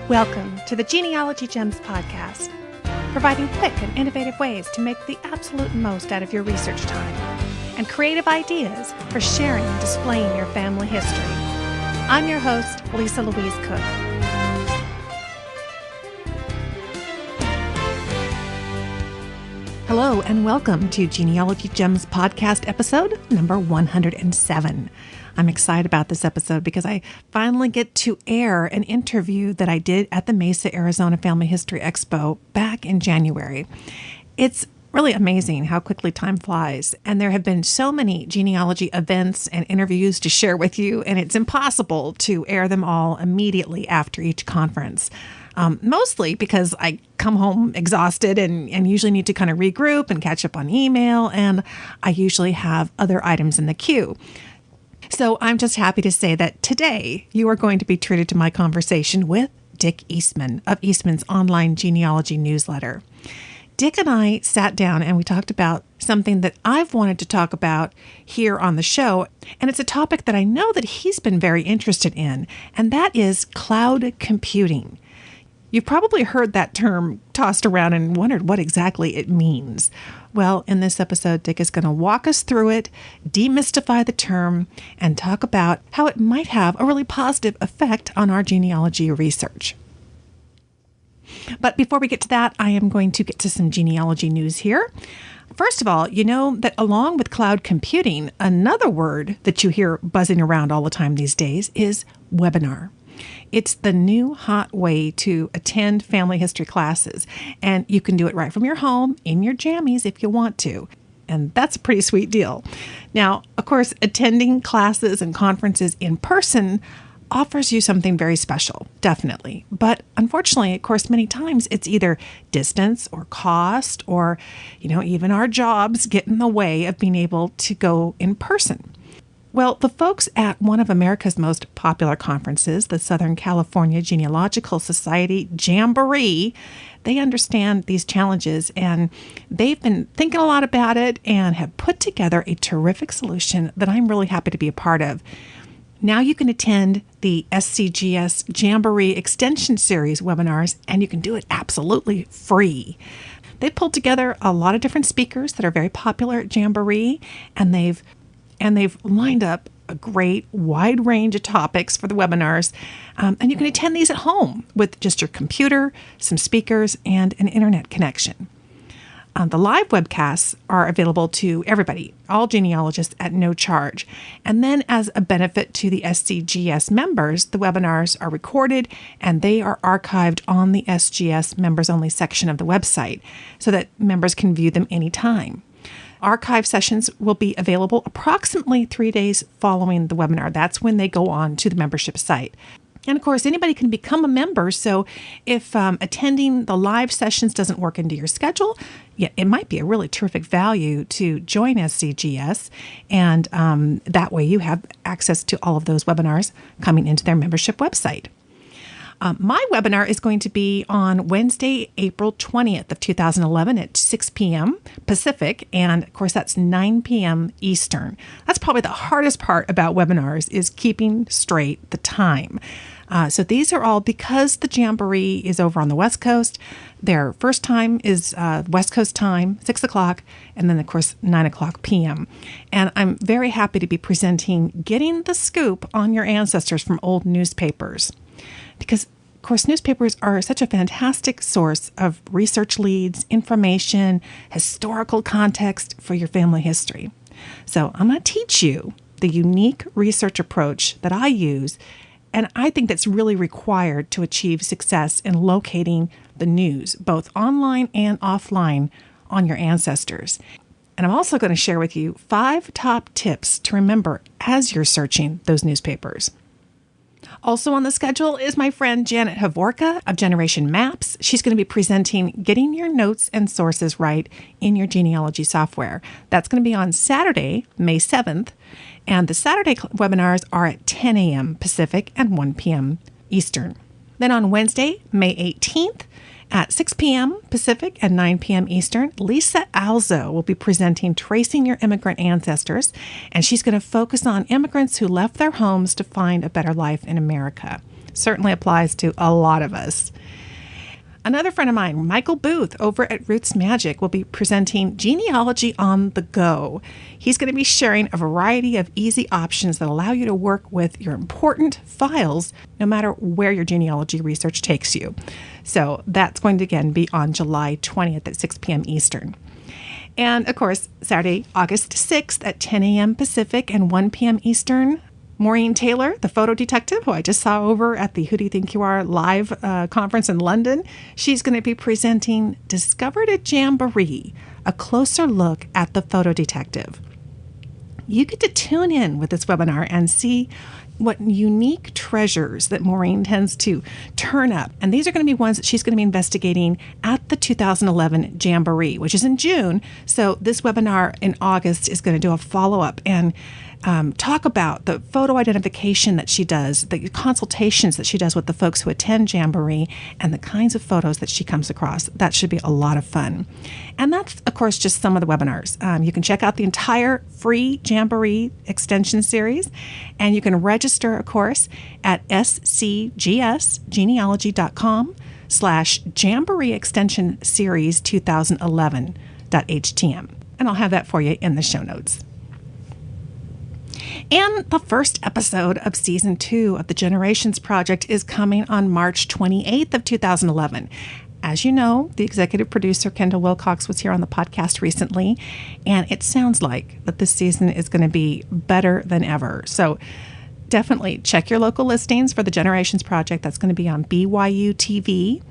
Welcome to the Genealogy Gems podcast, providing quick and innovative ways to make the absolute most out of your research time and creative ideas for sharing and displaying your family history. I'm your host, Louise Cooke. Hello and welcome to Genealogy Gems podcast episode number 107. I'm excited about this episode because I finally get to air an interview that I did at the Mesa, Arizona Family History Expo back in January. It's really amazing how quickly time flies, and there have been so many genealogy events and interviews to share with you, and it's impossible to air them all immediately after each conference. Mostly because I come home exhausted and usually need to kind of regroup and catch up on email, and I usually have other items in the queue. So I'm just happy to say that today you are going to be treated to my conversation with Dick Eastman of Eastman's online genealogy newsletter. Dick and I sat down and we talked about something that I've wanted to talk about here on the show, and it's a topic that I know that he's been very interested in, and that is cloud computing. You've probably heard that term tossed around and wondered what exactly it means. Well, in this episode, Dick is going to walk us through it, demystify the term, and talk about how it might have a really positive effect on our genealogy research. But before we get to that, I am going to get to some genealogy news here. First of all, you know that along with cloud computing, another word that you hear buzzing around all the time these days is webinar. It's the new hot way to attend family history classes, and you can do it right from your home, in your jammies if you want to. And that's a pretty sweet deal. Now, of course, attending classes and conferences in person offers you something very special, definitely. But unfortunately, of course, many times it's either distance or cost or, even our jobs get in the way of being able to go in person. Well, the folks at one of America's most popular conferences, the Southern California Genealogical Society, Jamboree, they understand these challenges, and they've been thinking a lot about it and have put together a terrific solution that I'm really happy to be a part of. Now you can attend the SCGS Jamboree Extension Series webinars, and you can do it absolutely free. They pulled together a lot of different speakers that are very popular at Jamboree, and they've lined up a great wide range of topics for the webinars. And you can attend these at home with just your computer, some speakers, and an internet connection. The live webcasts are available to everybody, all genealogists, at no charge. And then as a benefit to the SCGS members, the webinars are recorded and they are archived on the SGS members only section of the website so that members can view them anytime. Archive sessions will be available approximately 3 days following the webinar. That's when they go on to the membership site. And of course, anybody can become a member. So if attending the live sessions doesn't work into your schedule, it might be a really terrific value to join SCGS. And that way you have access to all of those webinars coming into their membership website. My webinar is going to be on Wednesday, April 20th of 2011 at 6 p.m. Pacific. And of course, that's 9 p.m. Eastern. That's probably the hardest part about webinars is keeping straight the time. So these are all because the Jamboree is over on the West Coast. Their first time is West Coast time, 6 o'clock, and then, of course, 9 o'clock p.m. And I'm very happy to be presenting Getting the Scoop on Your Ancestors from Old Newspapers. Because, of course, newspapers are such a fantastic source of research leads, information, historical context for your family history. So I'm going to teach you the unique research approach that I use, and I think that's really required to achieve success in locating the news, both online and offline, on your ancestors. And I'm also going to share with you 5 top tips to remember as you're searching those newspapers. Also on the schedule is my friend Janet Hovorka of Generation Maps. She's going to be presenting Getting Your Notes and Sources Right in Your Genealogy Software. That's going to be on Saturday, May 7th. And the Saturday webinars are at 10 a.m. Pacific and 1 p.m. Eastern. Then on Wednesday, May 18th, at 6 p.m. Pacific and 9 p.m. Eastern, Lisa Alzo will be presenting Tracing Your Immigrant Ancestors, and she's going to focus on immigrants who left their homes to find a better life in America. Certainly applies to a lot of us. Another friend of mine, Michael Booth, over at RootsMagic, will be presenting Genealogy on the Go. He's going to be sharing a variety of easy options that allow you to work with your important files no matter where your genealogy research takes you. So that's going to, again, be on July 20th at 6 p.m. Eastern. And, of course, Saturday, August 6th at 10 a.m. Pacific and 1 p.m. Eastern, Maureen Taylor, the photo detective, who I just saw over at the Who Do You Think You Are live conference in London, she's going to be presenting Discovered at Jamboree, a closer look at the photo detective. You get to tune in with this webinar and see what unique treasures that Maureen tends to turn up. And these are going to be ones that she's going to be investigating at the 2011 Jamboree, which is in June. So this webinar in August is going to do a follow-up and talk about the photo identification that she does, the consultations that she does with the folks who attend Jamboree, and the kinds of photos that she comes across. That should be a lot of fun. And that's, of course, just some of the webinars. You can check out the entire free Jamboree extension series, and you can register, of course, at scgsgenealogy.com/Jamboree Extension Series 2011.htm. And I'll have that for you in the show notes. And the first episode of Season 2 of the Generations Project is coming on March 28th of 2011. As you know, the executive producer, Kendall Wilcox, was here on the podcast recently, and it sounds like that this season is going to be better than ever. So definitely check your local listings for the Generations Project. That's going to be on BYU TV.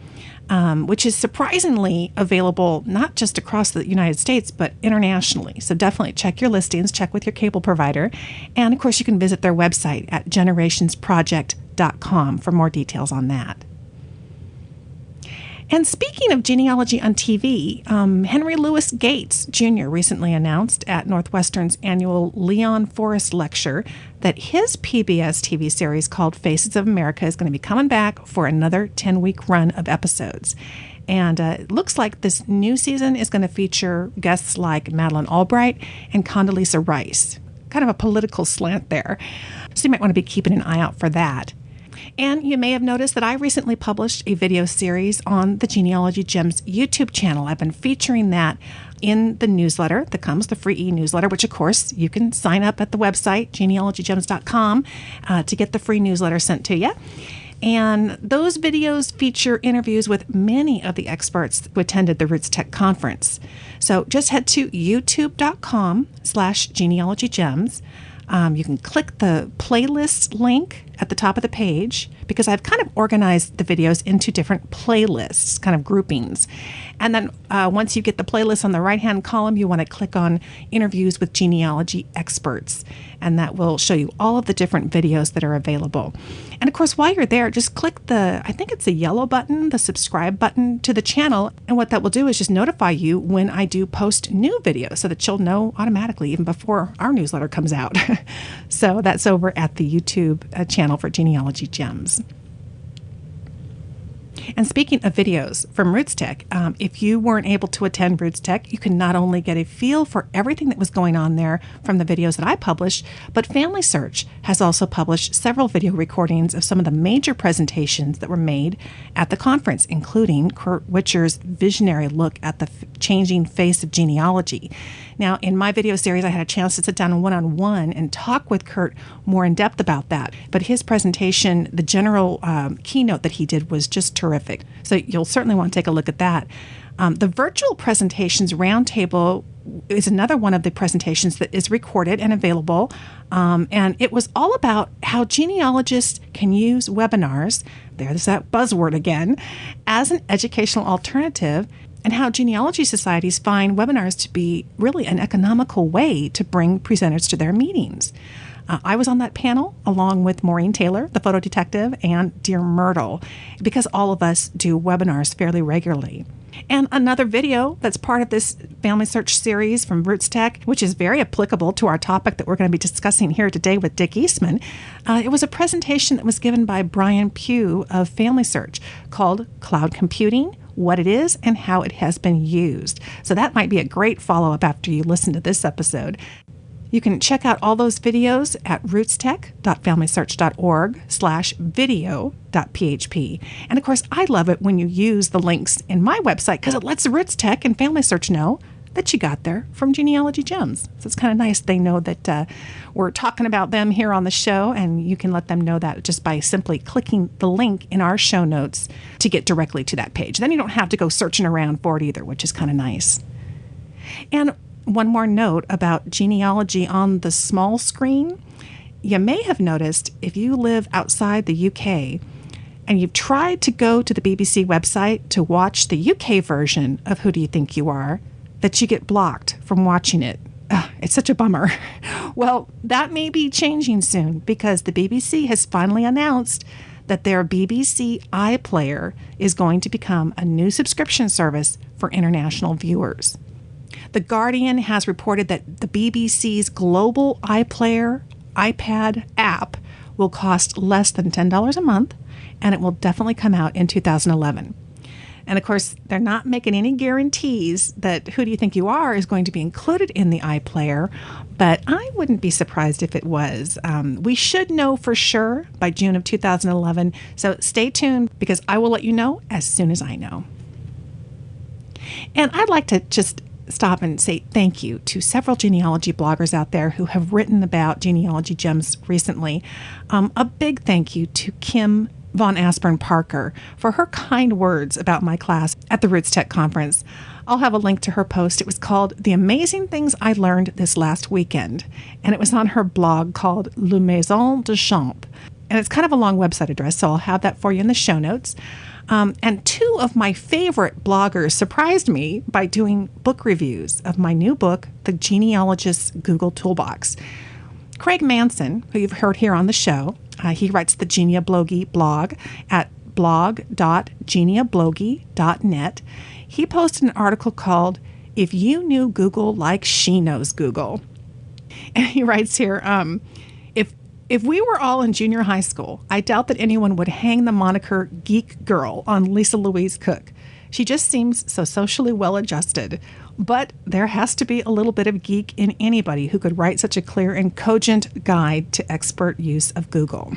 Which is surprisingly available not just across the United States, but internationally. So definitely check your listings, check with your cable provider. And of course, you can visit their website at generationsproject.com for more details on that. And speaking of genealogy on TV, Henry Louis Gates Jr. recently announced at Northwestern's annual Leon Forrest Lecture that his PBS TV series called Faces of America is going to be coming back for another 10-week run of episodes. And it looks like this new season is going to feature guests like Madeleine Albright and Condoleezza Rice. Kind of a political slant there. So you might want to be keeping an eye out for that. And you may have noticed that I recently published a video series on the Genealogy Gems YouTube channel. I've been featuring that in the newsletter that comes, the free e-newsletter, which, of course, you can sign up at the website, genealogygems.com, to get the free newsletter sent to you. And those videos feature interviews with many of the experts who attended the Roots Tech conference. So just head to youtube.com/genealogygems. You can click the playlist link at the top of the page because I've kind of organized the videos into different playlists, kind of groupings. And then once you get the playlist on the right-hand column, you want to click on interviews with genealogy experts. And that will show you all of the different videos that are available. And of course, while you're there, just click I think it's the yellow button, the subscribe button to the channel. And what that will do is just notify you when I do post new videos so that you'll know automatically even before our newsletter comes out. So that's over at the YouTube channel for Genealogy Gems. And speaking of videos from Roots Tech, if you weren't able to attend Roots Tech, you can not only get a feel for everything that was going on there from the videos that I published, but Family Search has also published several video recordings of some of the major presentations that were made at the conference, including Kurt Witcher's visionary look at the changing face of genealogy. Now, in my video series, I had a chance to sit down one-on-one and talk with Kurt more in depth about that. But his presentation, the general keynote that he did was just terrific. So you'll certainly want to take a look at that. The virtual presentations roundtable is another one of the presentations that is recorded and available. And it was all about how genealogists can use webinars, there's that buzzword again, as an educational alternative, and how genealogy societies find webinars to be really an economical way to bring presenters to their meetings. I was on that panel along with Maureen Taylor, the photo detective, and Dear Myrtle, because all of us do webinars fairly regularly. And another video that's part of this Family Search series from Roots Tech, which is very applicable to our topic that we're going to be discussing here today with Dick Eastman. It was a presentation that was given by Brian Pugh of Family Search called Cloud Computing, What It Is and How It Has Been Used. So that might be a great follow-up after you listen to this episode. You can check out all those videos at rootstech.familysearch.org/video.php. And of course, I love it when you use the links in my website because it lets Roots Tech and Family Search know that you got there from Genealogy Gems. So it's kind of nice. They know that we're talking about them here on the show, and you can let them know that just by simply clicking the link in our show notes to get directly to that page. Then you don't have to go searching around for it either, which is kind of nice. And one more note about genealogy on the small screen. You may have noticed if you live outside the UK and you've tried to go to the BBC website to watch the UK version of Who Do You Think You Are, that you get blocked from watching it. It's such a bummer. Well, that may be changing soon because the BBC has finally announced that their BBC iPlayer is going to become a new subscription service for international viewers. The Guardian has reported that the BBC's global iPlayer iPad app will cost less than $10 a month, and it will definitely come out in 2011. And of course, they're not making any guarantees that Who Do You Think You Are is going to be included in the iPlayer, but I wouldn't be surprised if it was. We should know for sure by June of 2011, so stay tuned because I will let you know as soon as I know. And I'd like to just stop and say thank you to several genealogy bloggers out there who have written about Genealogy Gems recently. A big thank you to Kim Von Aspern Parker for her kind words about my class at the Roots Tech Conference. I'll have a link to her post. It was called The Amazing Things I Learned This Last Weekend, and it was on her blog called Le Maison de Champ. And it's kind of a long website address, so I'll have that for you in the show notes. And two of my favorite bloggers surprised me by doing book reviews of my new book, The Genealogist's Google Toolbox. Craig Manson, who you've heard here on the show, he writes the Genealogy blog at blog.genealogy.net. He posted an article called If You Knew Google Like She Knows Google. And he writes here, If we were all in junior high school, I doubt that anyone would hang the moniker Geek Girl on Lisa Louise Cooke. She just seems so socially well-adjusted. But there has to be a little bit of geek in anybody who could write such a clear and cogent guide to expert use of Google.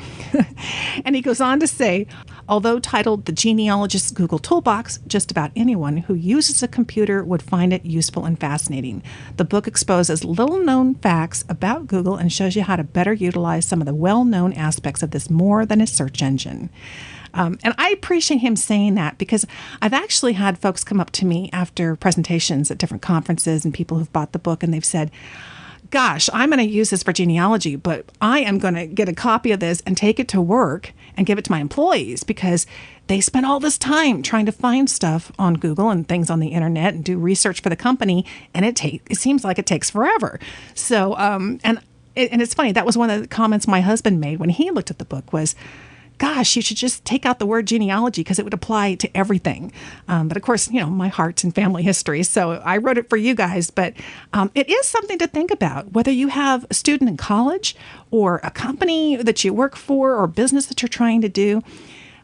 And he goes on to say, although titled The Genealogist's Google Toolbox, just about anyone who uses a computer would find it useful and fascinating. The book exposes little-known facts about Google and shows you how to better utilize some of the well-known aspects of this more than a search engine. And I appreciate him saying that because I've actually had folks come up to me after presentations at different conferences and people who've bought the book and they've said, gosh, I'm going to use this for genealogy, but I am going to get a copy of this and take it to work and give it to my employees because they spend all this time trying to find stuff on Google and things on the internet and do research for the company. And it seems like it takes forever. So, and it's funny. That was one of the comments my husband made when he looked at the book was, gosh, you should just take out the word genealogy because it would apply to everything. But of course, my heart's in family history, so I wrote it for you guys. But it is something to think about, whether you have a student in college or a company that you work for or business that you're trying to do.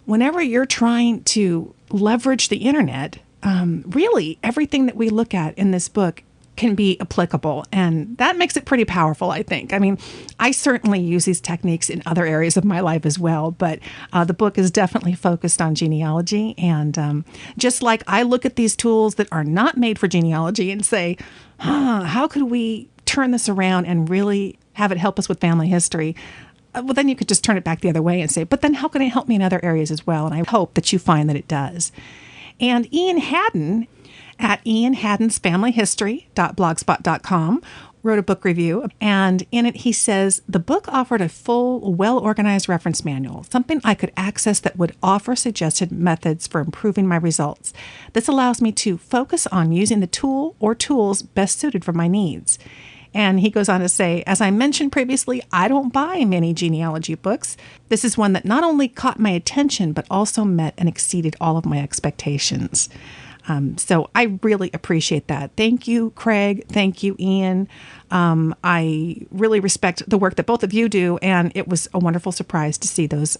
Whenever you're trying to leverage the internet, really everything that we look at in this book can be applicable. And that makes it pretty powerful, I think. I mean, I certainly use these techniques in other areas of my life as well, but the book is definitely focused on genealogy. And just like I look at these tools that are not made for genealogy and say, how could we turn this around and really have it help us with family history? Well, then you could just turn it back the other way and say, but then how can it help me in other areas as well? And I hope that you find that it does. And Ian Haddon at ianhaddonsfamilyhistory.blogspot.com wrote a book review, and in it he says, the book offered a full, well-organized reference manual, something I could access that would offer suggested methods for improving my results. This allows me to focus on using the tool or tools best suited for my needs. And he goes on to say, as I mentioned previously, I don't buy many genealogy books. This is one that not only caught my attention, but also met and exceeded all of my expectations. So I really appreciate that. Thank you, Craig. Thank you, Ian. I really respect the work that both of you do, and it was a wonderful surprise to see those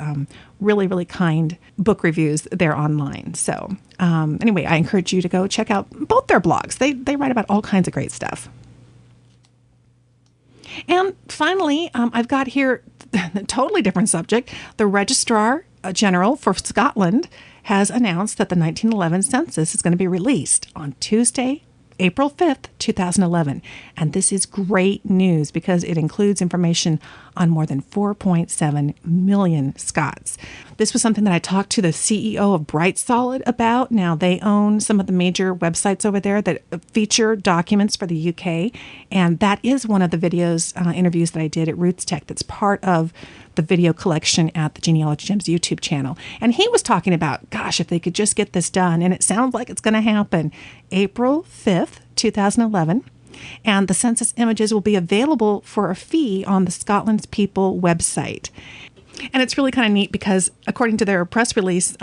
really, really kind book reviews there online. So anyway, I encourage you to go check out both their blogs. They write about all kinds of great stuff. And finally, I've got here a totally different subject. The Registrar General for Scotland has announced that the 1911 census is going to be released on Tuesday, April 5th, 2011. And this is great news because it includes information on more than 4.7 million Scots. This was something that I talked to the CEO of Bright Solid about. Now, they own some of the major websites over there that feature documents for the UK. And that is one of the interviews that I did at Roots Tech that's part of the video collection at the Genealogy Gems YouTube channel. And he was talking about, gosh, if they could just get this done, and it sounds like it's going to happen April 5th, 2011. And the census images will be available for a fee on the Scotland's People website. And it's really kind of neat because according to their press release,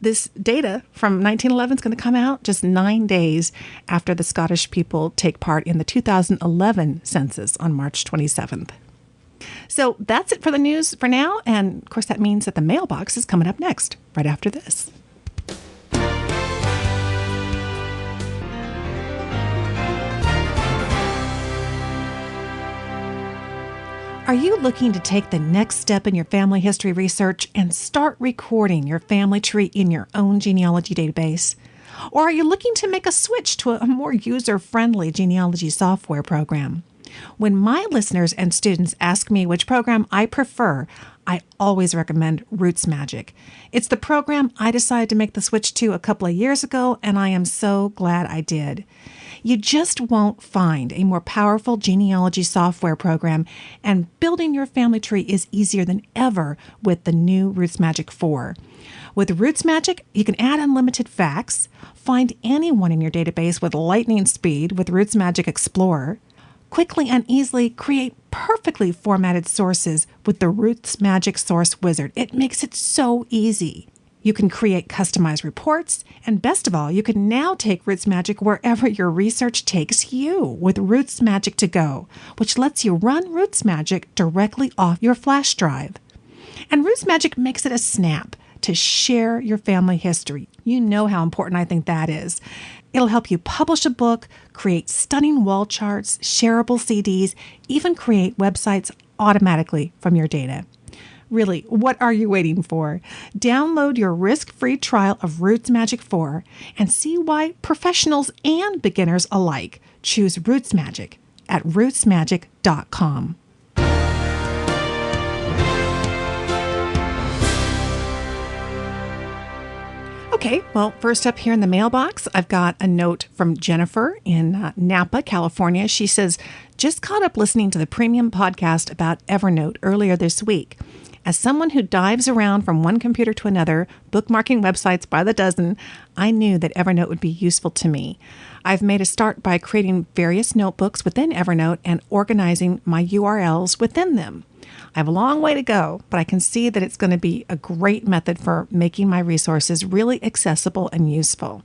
this data from 1911 is going to come out just 9 days after the Scottish people take part in the 2011 census on March 27th. So that's it for the news for now. And of course, that means that the mailbox is coming up next, right after this. Are you looking to take the next step in your family history research and start recording your family tree in your own genealogy database? Or are you looking to make a switch to a more user-friendly genealogy software program? When my listeners and students ask me which program I prefer, I always recommend RootsMagic. It's the program I decided to make the switch to a couple of years ago, and I am so glad I did. You just won't find a more powerful genealogy software program, and building your family tree is easier than ever with the new RootsMagic 4. With RootsMagic, you can add unlimited facts, find anyone in your database with lightning speed with RootsMagic Explorer, quickly and easily create perfectly formatted sources with the RootsMagic Source Wizard. It makes it so easy. You can create customized reports, and best of all, you can now take RootsMagic wherever your research takes you with RootsMagic to Go, which lets you run RootsMagic directly off your flash drive. And RootsMagic makes it a snap to share your family history. You know how important I think that is. It'll help you publish a book, create stunning wall charts, shareable CDs, even create websites automatically from your data. Really, what are you waiting for? Download your risk-free trial of RootsMagic 4 and see why professionals and beginners alike choose RootsMagic at rootsmagic.com. Okay, well, first up here in the mailbox, I've got a note from Jennifer in Napa, California. She says, just caught up listening to the premium podcast about Evernote earlier this week. As someone who dives around from one computer to another, bookmarking websites by the dozen, I knew that Evernote would be useful to me. I've made a start by creating various notebooks within Evernote and organizing my URLs within them. I have a long way to go, but I can see that it's going to be a great method for making my resources really accessible and useful.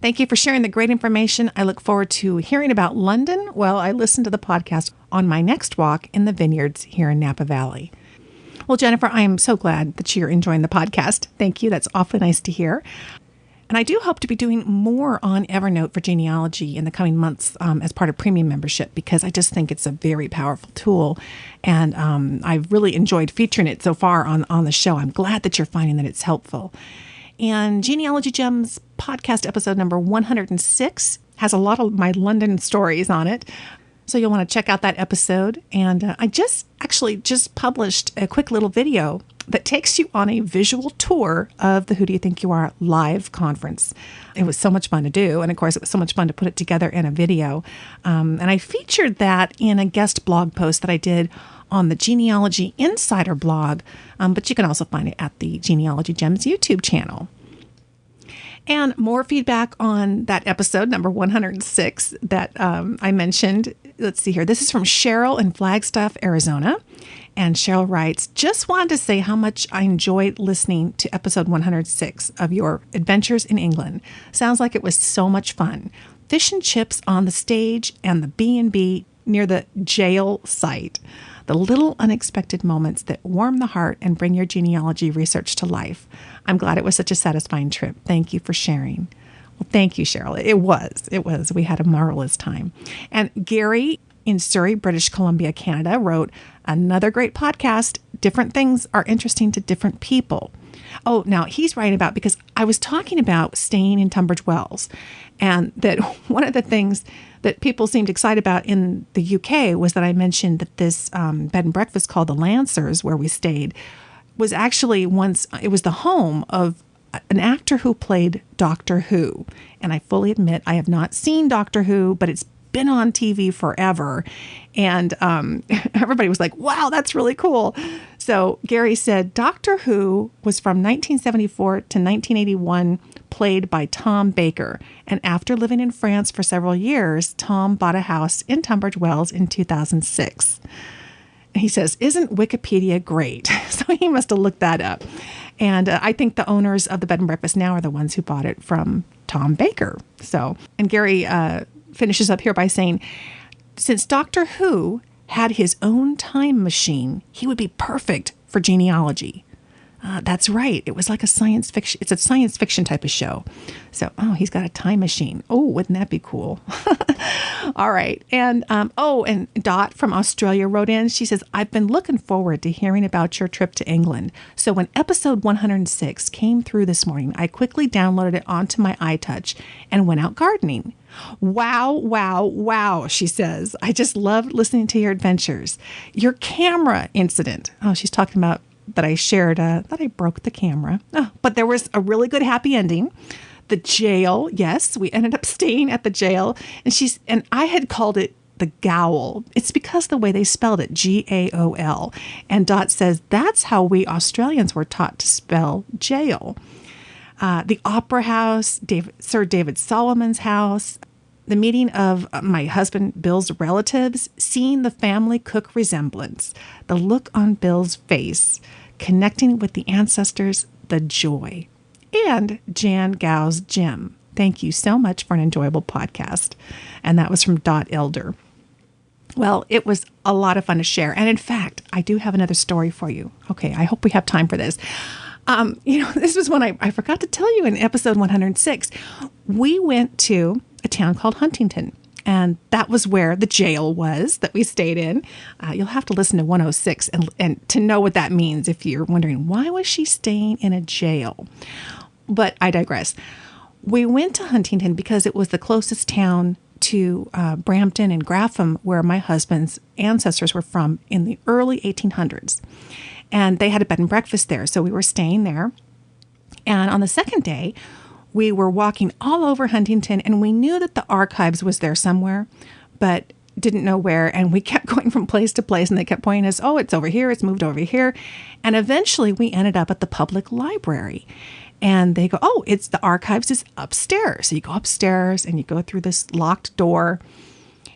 Thank you for sharing the great information. I look forward to hearing about London while I listen to the podcast on my next walk in the vineyards here in Napa Valley. Well, Jennifer, I am so glad that you're enjoying the podcast. Thank you. That's awfully nice to hear. And I do hope to be doing more on Evernote for genealogy in the coming months as part of premium membership, because I just think it's a very powerful tool. And I've really enjoyed featuring it so far on the show. I'm glad that you're finding that it's helpful. And Genealogy Gems podcast episode number 106 has a lot of my London stories on it. So you'll want to check out that episode. And I just published a quick little video that takes you on a visual tour of the Who Do You Think You Are live conference. It was so much fun to do. And of course, it was so much fun to put it together in a video. And I featured that in a guest blog post that I did on the Genealogy Insider blog. But you can also find it at the Genealogy Gems YouTube channel. And more feedback on that episode, number 106, that I mentioned. Let's see here. This is from Cheryl in Flagstaff, Arizona. And Cheryl writes, just wanted to say how much I enjoyed listening to episode 106 of your adventures in England. Sounds like it was so much fun. Fish and chips on the stage and the B&B near the jail site. The little unexpected moments that warm the heart and bring your genealogy research to life. I'm glad it was such a satisfying trip. Thank you for sharing. Well, thank you, Cheryl. It was. We had a marvelous time. And Gary in Surrey, British Columbia, Canada, wrote, "Another great podcast. Different things are interesting to different people." Oh, now he's writing about, because I was talking about staying in Tunbridge Wells, and that one of the things that people seemed excited about in the UK was that I mentioned that this bed and breakfast called the Lancers, where we stayed, was actually it was the home of an actor who played Doctor Who. And I fully admit I have not seen Doctor Who, but it's been on TV forever. And everybody was like, wow, that's really cool. So Gary said Doctor Who was from 1974 to 1981, played by Tom Baker. And after living in France for several years, Tom bought a house in Tunbridge Wells in 2006. And he says, isn't Wikipedia great? So he must have looked that up. And I think the owners of the bed and breakfast now are the ones who bought it from Tom Baker. So, and Gary finishes up here by saying, since Doctor Who had his own time machine, he would be perfect for genealogy. That's right. It was like a science fiction. It's a science fiction type of show. So, he's got a time machine. Oh, wouldn't that be cool? All right. And, and Dot from Australia wrote in. She says, I've been looking forward to hearing about your trip to England. So when episode 106 came through this morning, I quickly downloaded it onto my iTouch and went out gardening. Wow, wow, wow, she says. I just loved listening to your adventures. Your camera incident. Oh, she's talking about that I shared, that I broke the camera. Oh, but there was a really good happy ending. The jail, yes, we ended up staying at the jail. And I had called it the Gowl. It's because the way they spelled it, Gaol. And Dot says, that's how we Australians were taught to spell jail. The Opera House, Sir David Solomon's house, the meeting of my husband Bill's relatives, seeing the family Cooke resemblance, the look on Bill's face, connecting with the ancestors, the joy, and Jan Gow's gym. Thank you so much for an enjoyable podcast. And that was from Dot Elder. Well, it was a lot of fun to share. And in fact, I do have another story for you. Okay, I hope we have time for this. This was one I forgot to tell you in episode 106. We went to a town called Huntington, and that was where the jail was that we stayed in. You'll have to listen to 106 and to know what that means if you're wondering, why was she staying in a jail? But I digress. We went to Huntington because it was the closest town to Brampton and Grapham, where my husband's ancestors were from in the early 1800s. And they had a bed and breakfast there, so we were staying there. And on the second day, we were walking all over Huntington, and we knew that the archives was there somewhere, but didn't know where. And we kept going from place to place, and they kept pointing us, oh, it's over here, it's moved over here. And eventually we ended up at the public library. And they go, oh, it's the archives is upstairs. So you go upstairs and you go through this locked door.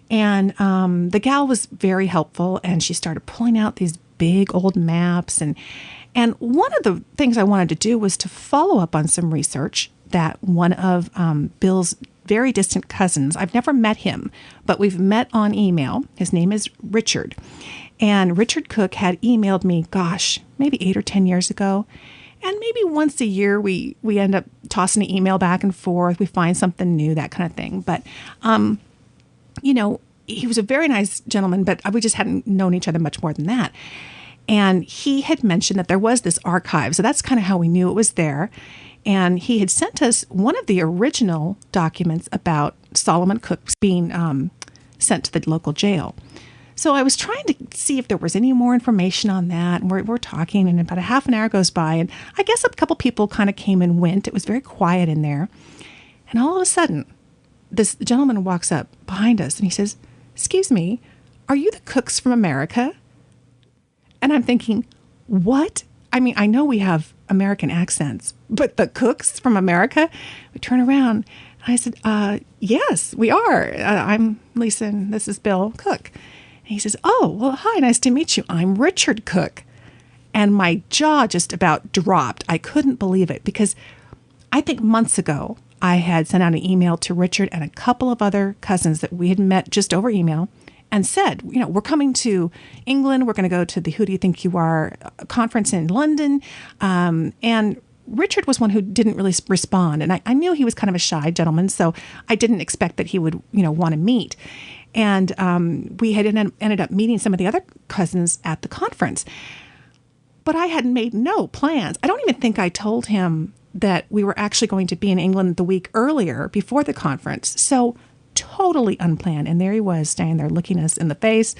And the gal was very helpful, and she started pulling out these big old maps. And one of the things I wanted to do was to follow up on some research that one of Bill's very distant cousins, I've never met him, but we've met on email. His name is Richard. And Richard Cooke had emailed me, maybe 8 or 10 years ago. And maybe once a year we end up tossing an email back and forth. We find something new, that kind of thing. But, he was a very nice gentleman, but we just hadn't known each other much more than that. And he had mentioned that there was this archive. So that's kind of how we knew it was there. And he had sent us one of the original documents about Solomon Cooke being sent to the local jail. So I was trying to see if there was any more information on that. And we're talking, and about a half an hour goes by. And I guess a couple people kind of came and went. It was very quiet in there. And all of a sudden, this gentleman walks up behind us and he says, excuse me, are you the Cookes from America? And I'm thinking, what? I mean, I know we have American accents, but the Cookes from America? We turn around. And I said, yes, we are. I'm Lisa, and this is Bill Cooke. And he says, oh, well, hi, nice to meet you. I'm Richard Cooke. And my jaw just about dropped. I couldn't believe it, because I think months ago, I had sent out an email to Richard and a couple of other cousins that we had met just over email and said, we're coming to England. We're going to go to the Who Do You Think You Are conference in London. And Richard was one who didn't really respond. And I knew he was kind of a shy gentleman, so I didn't expect that he would, want to meet. And we had ended up meeting some of the other cousins at the conference. But I had made no plans. I don't even think I told him that we were actually going to be in England the week earlier before the conference. So totally unplanned. And there he was standing there looking us in the face.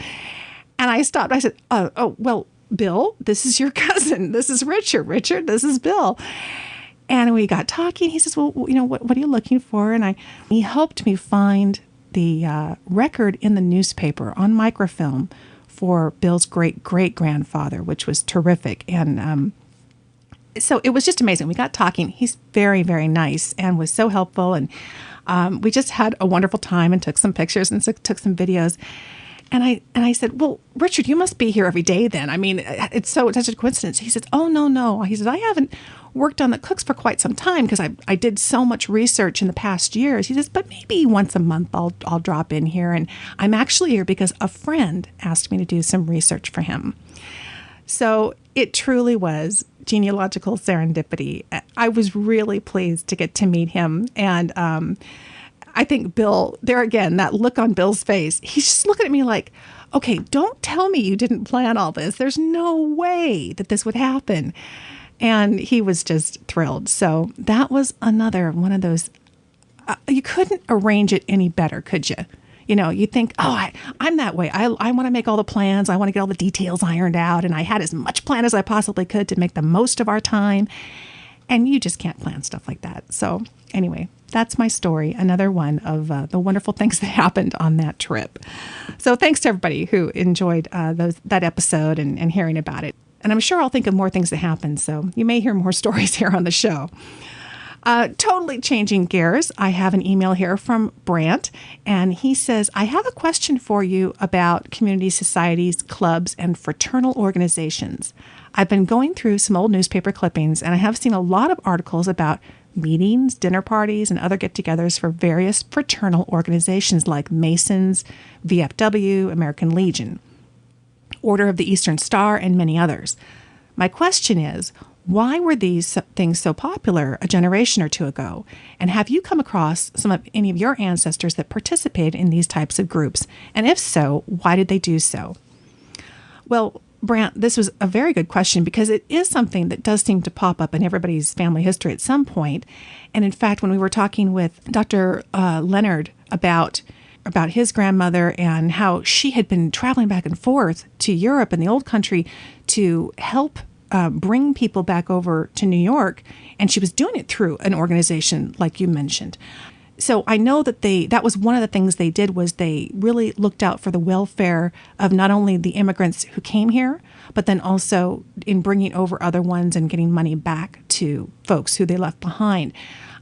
And I stopped. I said, well, Bill, this is your cousin. This is Richard. Richard, this is Bill. And we got talking. He says, well, what are you looking for? And he helped me find the record in the newspaper on microfilm for Bill's great-great-grandfather, which was terrific. And so it was just amazing. We got talking. He's very, very nice and was so helpful. And we just had a wonderful time and took some pictures and took some videos. And I said, well, Richard, you must be here every day then. I mean, it's such a coincidence. He says, oh, no. He says, I haven't worked on the Cookes for quite some time because I did so much research in the past years. He says, but maybe once a month I'll drop in here. And I'm actually here because a friend asked me to do some research for him. So it truly was genealogical serendipity. I was really pleased to get to meet him. And I think Bill, there again, that look on Bill's face, he's just looking at me like, okay, don't tell me you didn't plan all this. There's no way that this would happen. And he was just thrilled. So that was another one of those, you couldn't arrange it any better, could you? You think, I'm that way. I want to make all the plans. I want to get all the details ironed out. And I had as much plan as I possibly could to make the most of our time. And you just can't plan stuff like that. So anyway, that's my story. Another one of the wonderful things that happened on that trip. So thanks to everybody who enjoyed that episode and hearing about it. And I'm sure I'll think of more things that happened. So you may hear more stories here on the show. Totally changing gears. I have an email here from Brant, and he says, I have a question for you about community societies, clubs, and fraternal organizations. I've been going through some old newspaper clippings, and I have seen a lot of articles about meetings, dinner parties, and other get-togethers for various fraternal organizations like Masons, VFW, American Legion, Order of the Eastern Star, and many others. My question is, why were these things so popular a generation or two ago? And have you come across any of your ancestors that participated in these types of groups? And if so, why did they do so? Well, Brant, this was a very good question because it is something that does seem to pop up in everybody's family history at some point. And in fact, when we were talking with Dr. Leonard about his grandmother and how she had been traveling back and forth to Europe and the old country to help bring people back over to New York, and she was doing it through an organization like you mentioned. So I know that that was one of the things they did was they really looked out for the welfare of not only the immigrants who came here, but then also in bringing over other ones and getting money back to folks who they left behind.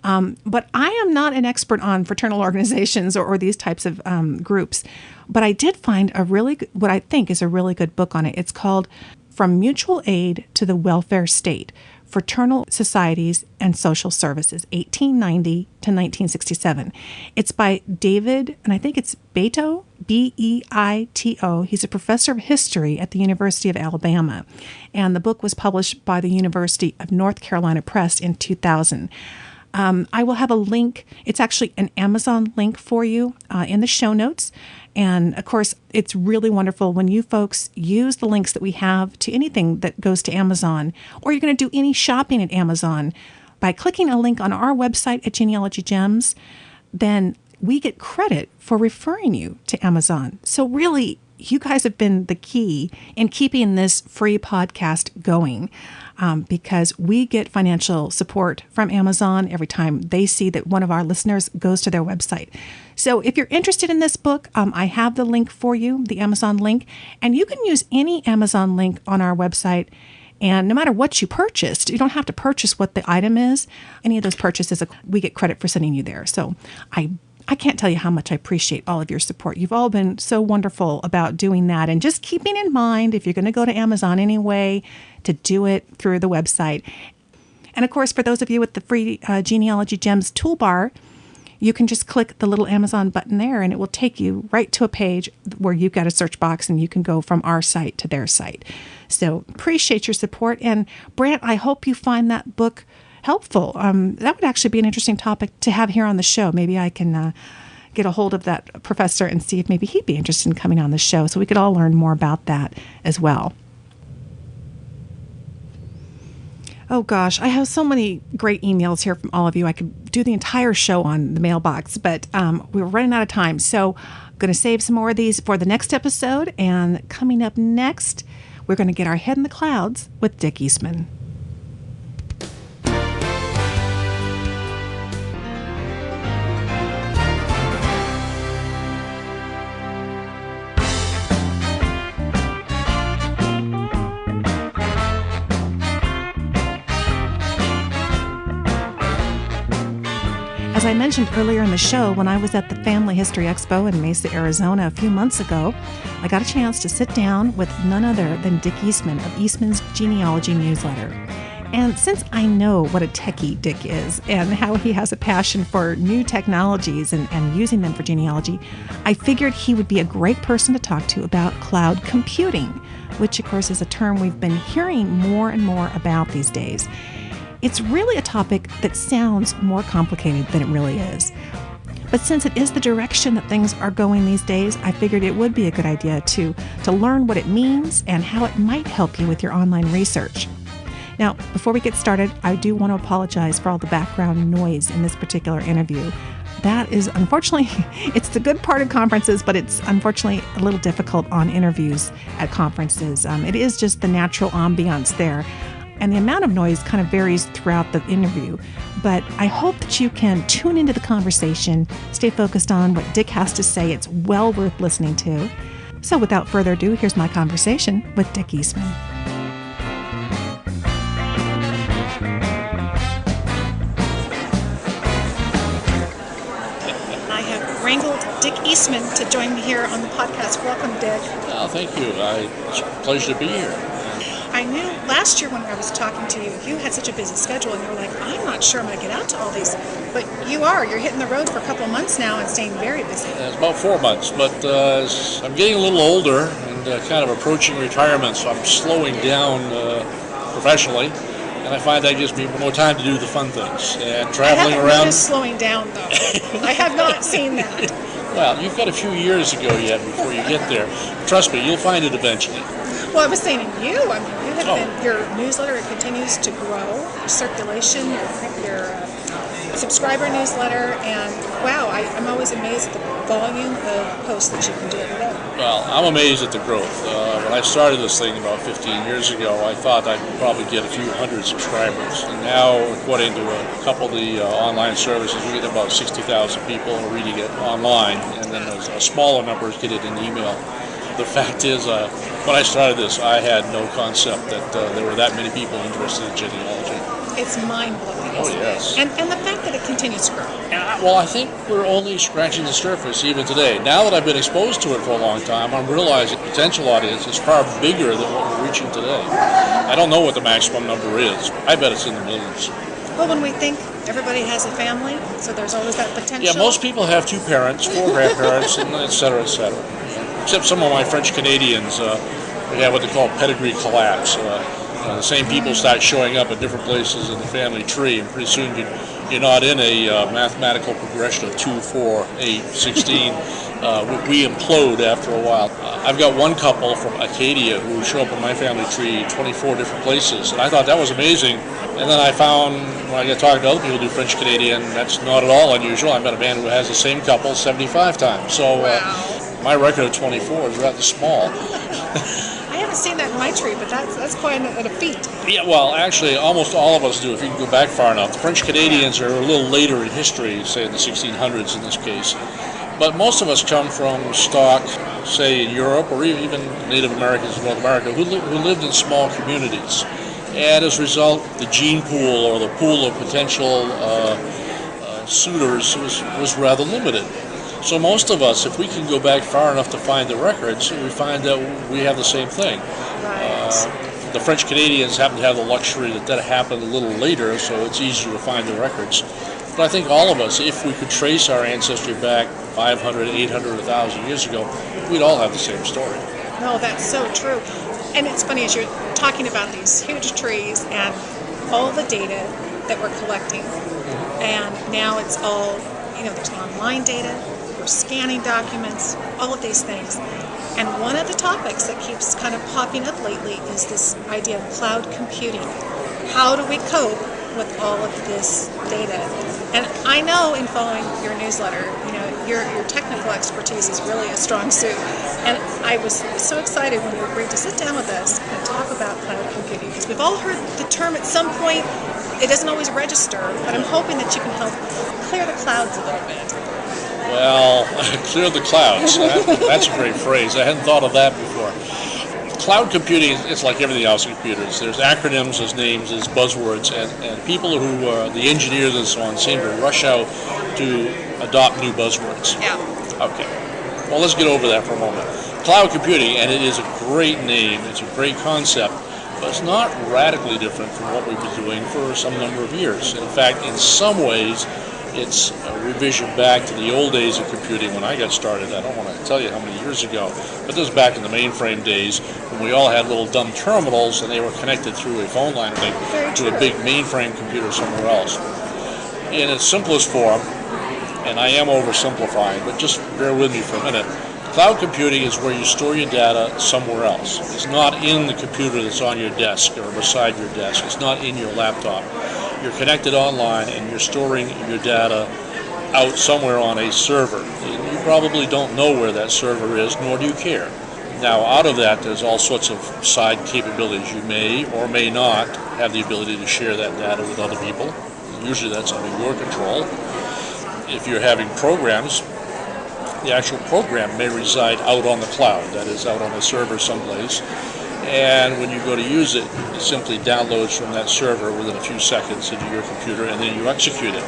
But I am not an expert on fraternal organizations or these types of groups, but I did find what I think is a really good book on it. It's called From Mutual Aid to the Welfare State, Fraternal Societies and Social Services, 1890 to 1967. It's by David, and I think it's Beito, B-E-I-T-O. He's a professor of history at the University of Alabama, and the book was published by the University of North Carolina Press in 2000. I will have a link. It's actually an Amazon link for you in the show notes. And of course, it's really wonderful when you folks use the links that we have to anything that goes to Amazon, or you're going to do any shopping at Amazon by clicking a link on our website at Genealogy Gems, then we get credit for referring you to Amazon. So really, you guys have been the key in keeping this free podcast going. Because we get financial support from Amazon every time they see that one of our listeners goes to their website. So if you're interested in this book, I have the link for you, the Amazon link, and you can use any Amazon link on our website. And no matter what you purchased, you don't have to purchase what the item is. Any of those purchases, we get credit for sending you there. So I can't tell you how much I appreciate all of your support. You've all been so wonderful about doing that. And just keeping in mind, if you're going to go to Amazon anyway, to do it through the website. And of course, for those of you with the free Genealogy Gems toolbar, you can just click the little Amazon button there and it will take you right to a page where you've got a search box and you can go from our site to their site. So appreciate your support. And Brant, I hope you find that book helpful. That would actually be an interesting topic to have here on the show. Maybe I can get a hold of that professor and see if maybe he'd be interested in coming on the show so we could all learn more about that as well. Oh gosh, I have so many great emails here from all of you. I could do the entire show on the mailbox, but we're running out of time. So I'm going to save some more of these for the next episode. And coming up next, we're going to get our head in the clouds with Dick Eastman. As I mentioned earlier in the show, when I was at the Family History Expo in Mesa, Arizona a few months ago, I got a chance to sit down with none other than Dick Eastman of Eastman's Genealogy newsletter. And since I know what a techie Dick is and how he has a passion for new technologies and using them for genealogy, I figured he would be a great person to talk to about cloud computing, which of course is a term we've been hearing more and more about these days. It's really a topic that sounds more complicated than it really is. But since it is the direction that things are going these days, I figured it would be a good idea to learn what it means and how it might help you with your online research. Now, before we get started, I do want to apologize for all the background noise in this particular interview. That is, unfortunately, it's the good part of conferences, but it's unfortunately a little difficult on interviews at conferences. It is just the natural ambiance there. And the amount of noise kind of varies throughout the interview. But I hope that you can tune into the conversation, stay focused on what Dick has to say. It's well worth listening to. So without further ado, here's my conversation with Dick Eastman. I have wrangled Dick Eastman to join me here on the podcast. Welcome, Dick. Oh, thank you. It's a pleasure to be here. I knew last year when I was talking to you, you had such a busy schedule, and you were like, I'm not sure I'm going to get out to all these. But you are. You're hitting the road for a couple of months now and staying very busy. It's about 4 months, but I'm getting a little older and kind of approaching retirement, so I'm slowing down professionally, and I find that gives me more time to do the fun things. And traveling around. I haven't noticed slowing down, though. I have not seen that. Well, you've got a few years to go yet before you get there. Trust me, you'll find it eventually. Well, I was saying you. I mean, you have been, your newsletter continues to grow, your circulation, your subscriber newsletter, and wow, I'm always amazed at the volume of posts that you can do every day. Well, I'm amazed at the growth. When I started this thing about 15 years ago, I thought I'd probably get a few hundred subscribers. And now, according to a couple of the online services, we get about 60,000 people reading it online, and then a smaller numbers get it in email. The fact is, when I started this, I had no concept that there were that many people interested in genealogy. It's mind-blowing. Oh, yes. And the fact that it continues to grow. Well, I think we're only scratching the surface even today. Now that I've been exposed to it for a long time, I'm realizing the potential audience is far bigger than what we're reaching today. I don't know what the maximum number is. I bet it's in the millions. Well, when we think everybody has a family, so there's always that potential. Yeah, most people have 2 parents, 4 grandparents, and et cetera, et cetera. Except some of my French Canadians, we have what they call pedigree collapse. The same people start showing up at different places in the family tree, and pretty soon you're not in a mathematical progression of 2, 4, 8, 16. We implode after a while. I've got one couple from Acadia who show up in my family tree 24 different places, and I thought that was amazing. And then I found, when I get talking to other people who do French Canadian, that's not at all unusual. I met a man who has the same couple 75 times. So my record of 24 is rather small. I haven't seen that in my tree, but that's quite a feat. Yeah, well, actually, almost all of us do, if you can go back far enough. The French Canadians are a little later in history, say in the 1600s in this case. But most of us come from stock, say in Europe, or even Native Americans in North America, who lived in small communities. And as a result, the gene pool, or the pool of potential suitors, was rather limited. So most of us, if we can go back far enough to find the records, we find that we have the same thing. Right. The French Canadians happen to have the luxury that happened a little later, so it's easier to find the records. But I think all of us, if we could trace our ancestry back 500, 800, 1,000 years ago, we'd all have the same story. No, that's so true. And it's funny, as you're talking about these huge trees and all the data that we're collecting, and now it's all, there's online data, we're scanning documents, all of these things. And one of the topics that keeps kind of popping up lately is this idea of cloud computing. How do we cope with all of this data? And I know in following your newsletter, your technical expertise is really a strong suit. And I was so excited when you agreed to sit down with us and talk about cloud computing, because we've all heard the term at some point. It doesn't always register, but I'm hoping that you can help clear the clouds a little bit. Well, clear the clouds. That's a great phrase. I hadn't thought of that before. Cloud computing, it's like everything else in computers. There's acronyms, there's names, there's buzzwords, and people who are the engineers and so on seem to rush out to adopt new buzzwords. Yeah. Okay. Well, let's get over that for a moment. Cloud computing, and it is a great name, it's a great concept, but it's not radically different from what we've been doing for some number of years. In fact, in some ways, it's a revision back to the old days of computing when I got started. I don't want to tell you how many years ago, but this was back in the mainframe days when we all had little dumb terminals and they were connected through a phone line to a big mainframe computer somewhere else. In its simplest form, and I am oversimplifying, but just bear with me for a minute, cloud computing is where you store your data somewhere else. It's not in the computer that's on your desk or beside your desk. It's not in your laptop. You're connected online and you're storing your data out somewhere on a server. You probably don't know where that server is, nor do you care. Now, out of that, there's all sorts of side capabilities. You may or may not have the ability to share that data with other people. Usually that's under your control. If you're having programs, the actual program may reside out on the cloud, that is, out on a server someplace. And when you go to use it, it simply downloads from that server within a few seconds into your computer, and then you execute it.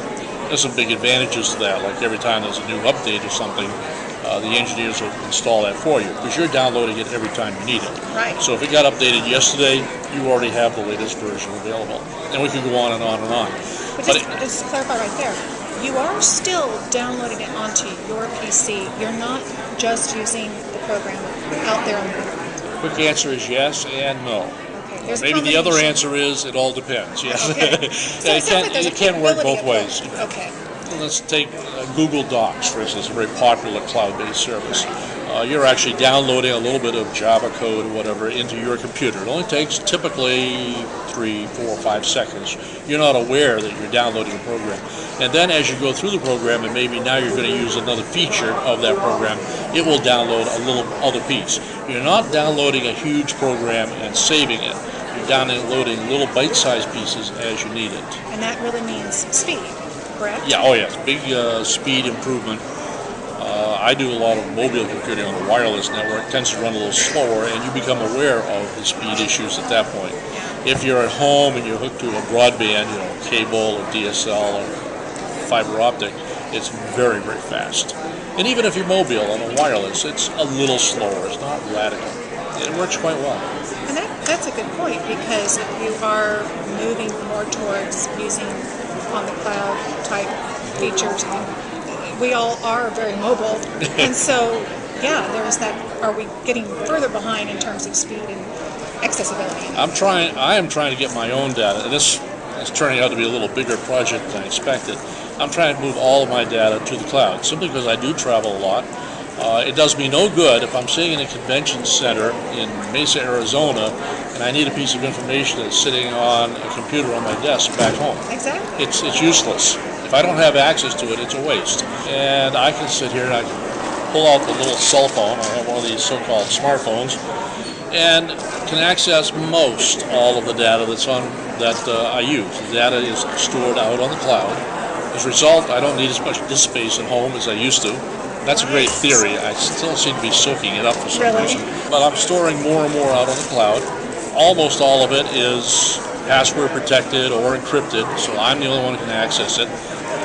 There's some big advantages to that, like every time there's a new update or something, the engineers will install that for you, because you're downloading it every time you need it. Right. So if it got updated yesterday, you already have the latest version available. And we could go on and on and on. But just to clarify right there, you are still downloading it onto your PC. You're not just using the program out there on the internet. Quick answer is yes and no. Okay. Maybe the other answer is it all depends. Yes. Okay. So it can't work both ways. Okay. Let's take Google Docs, for instance, a very popular cloud-based service. You're actually downloading a little bit of Java code or whatever into your computer. It only takes typically 3, 4, 5 seconds. You're not aware that you're downloading a program. And then as you go through the program, and maybe now you're going to use another feature of that program, it will download a little other piece. You're not downloading a huge program and saving it. You're downloading little bite-sized pieces as you need it. And that really means speed, correct? Yeah, oh yes, big speed improvement. I do a lot of mobile computing on the wireless network. It tends to run a little slower, and you become aware of the speed issues at that point. If you're at home and you're hooked to a broadband, cable or DSL or fiber optic, it's very, very fast. And even if you're mobile on a wireless, it's a little slower. It's not radical. It works quite well. And that's a good point, because if you are moving more towards using on the cloud type features, we all are very mobile. And so, yeah, there's that. Are we getting further behind in terms of speed and accessibility? I am trying to get my own data, and this is turning out to be a little bigger project than I expected. I'm trying to move all of my data to the cloud, simply because I do travel a lot. It does me no good if I'm sitting in a convention center in Mesa, Arizona, and I need a piece of information that's sitting on a computer on my desk back home. Exactly. It's useless. If I don't have access to it, it's a waste. And I can sit here and I can pull out the little cell phone. I have one of these so-called smartphones, and can access most all of the data that I use. The data is stored out on the cloud. As a result, I don't need as much disk space at home as I used to. That's a great theory. I still seem to be soaking it up for some reason. But I'm storing more and more out on the cloud. Almost all of it is password protected or encrypted, so I'm the only one who can access it.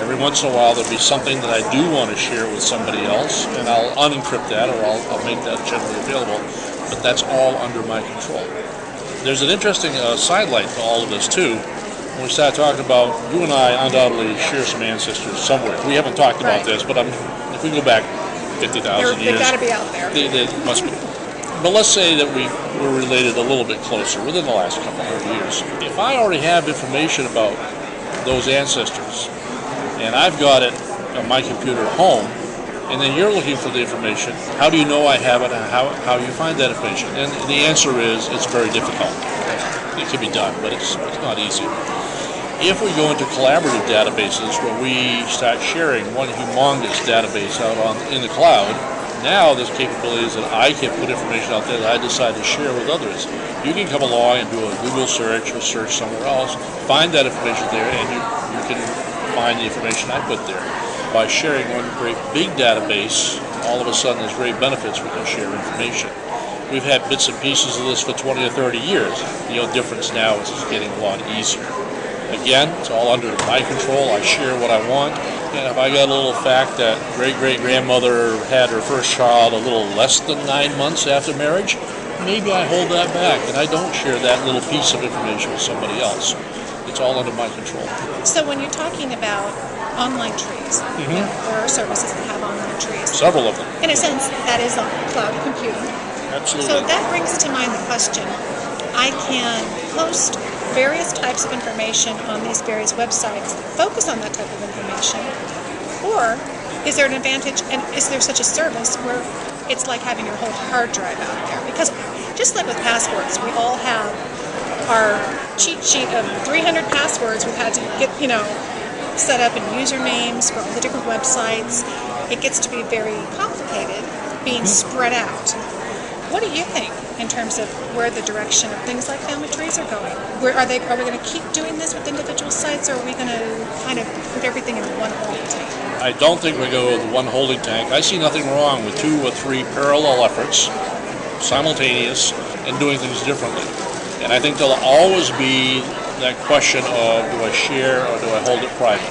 Every once in a while there'll be something that I do want to share with somebody else, and I'll unencrypt that, or I'll make that generally available. But that's all under my control. There's an interesting sidelight to all of this too. When we start talking about, you and I undoubtedly share some ancestors somewhere. We haven't talked about this, but if we go back 50,000 years, they've got to be out there. They must be. But let's say that we were related a little bit closer within the last couple of years. If I already have information about those ancestors, and I've got it on my computer at home, and then you're looking for the information. How do you know I have it, and how you find that information? And the answer is it's very difficult. It can be done, but it's not easy. If we go into collaborative databases where we start sharing one humongous database out in the cloud, now there's capabilities that I can put information out there that I decide to share with others. You can come along and do a Google search or search somewhere else, find that information there, and you can find the information I put there. By sharing one great big database, all of a sudden there's great benefits. We can share information. We've had bits and pieces of this for 20 or 30 years. The only difference now is it's getting a lot easier. Again, it's all under my control. I share what I want. And if I got a little fact that great-great-grandmother had her first child a little less than 9 months after marriage, maybe I hold that back and I don't share that little piece of information with somebody else. It's all under my control. So when you're talking about online trees, there are services that have online trees. Several of them. In a sense, that is on cloud computing. Absolutely. So that brings to mind the question, I can post various types of information on these various websites that focus on that type of information, or is there an advantage, and is there such a service where it's like having your whole hard drive out there? Because just like with passwords, we all have our cheat sheet of 300 passwords we've had to get, set up, and usernames for all the different websites. It gets to be very complicated being spread out. What do you think in terms of where the direction of things like family trees are going? Are we going to keep doing this with individual sites, or are we going to kind of put everything in one holding tank? I don't think we go with one holding tank. I see nothing wrong with 2 or 3 parallel efforts, simultaneous, and doing things differently. And I think there'll always be that question of, do I share or do I hold it private?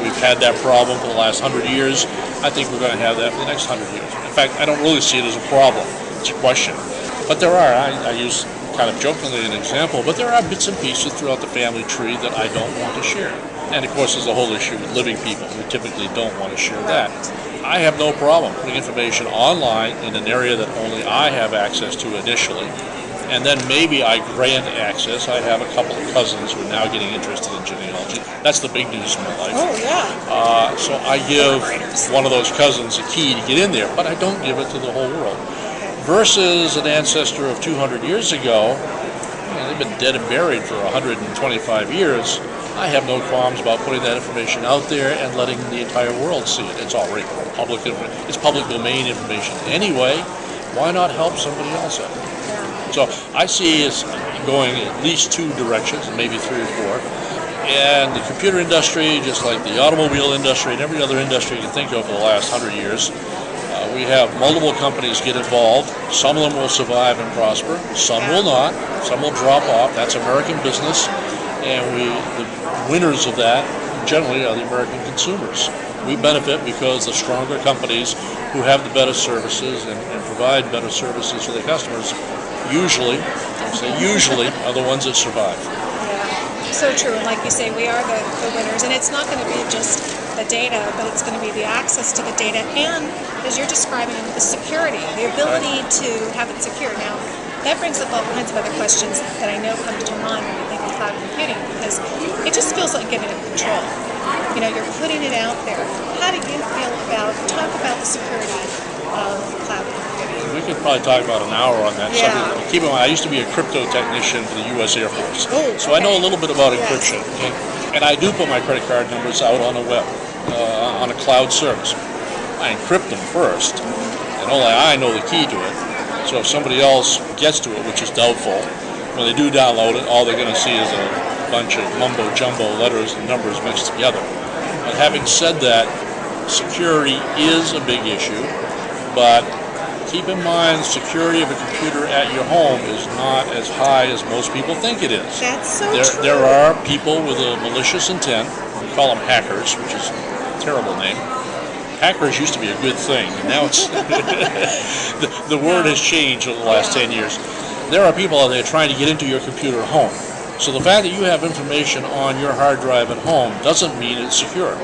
We've had that problem for the last 100 years. I think we're going to have that for the next 100 years. In fact, I don't really see it as a problem. It's a question. But there are, I use kind of jokingly an example, but there are bits and pieces throughout the family tree that I don't want to share. And of course, there's the whole issue with living people who typically don't want to share that. I have no problem putting information online in an area that only I have access to initially. And then maybe I grant access. I have a couple of cousins who are now getting interested in genealogy. That's the big news in my life. Oh, yeah. So I give one of those cousins a key to get in there, but I don't give it to the whole world. Versus an ancestor of 200 years ago, they've been dead and buried for 125 years. I have no qualms about putting that information out there and letting the entire world see it. It's already public. It's public domain information anyway. Why not help somebody else out? So I see it's going at least 2 directions, maybe 3 or 4. And the computer industry, just like the automobile industry and every other industry you can think of for the last 100 years, we have multiple companies get involved. Some of them will survive and prosper. Some will not. Some will drop off. That's American business. And the winners of that generally are the American consumers. We benefit because the stronger companies who have the better services and provide better services for their customers usually are the ones that survive. Yeah, so true. And like you say, we are the winners. And it's not going to be just the data, but it's going to be the access to the data and, as you're describing, the security, the ability to have it secure. Now, that brings up all kinds of other questions that I know come to mind when you think of cloud computing, because it just feels like getting in control. You're putting it out there. How do you feel talk about the security of cloud computing? We could probably talk about an hour on that subject. Keep in mind, I used to be a crypto technician for the U.S. Air Force. So I know a little bit about encryption. Okay? And I do put my credit card numbers out on the web, on a cloud service. I encrypt them first, and only I know the key to it. So if somebody else gets to it, which is doubtful, when they do download it, all they're going to see is a bunch of mumbo-jumbo letters and numbers mixed together. But having said that, security is a big issue, but keep in mind, security of a computer at your home is not as high as most people think it is. That's so true. There are people with a malicious intent. We call them hackers, which is a terrible name. Hackers used to be a good thing, and now it's the word has changed over the last 10 years. There are people out there trying to get into your computer at home. So the fact that you have information on your hard drive at home doesn't mean it's secure.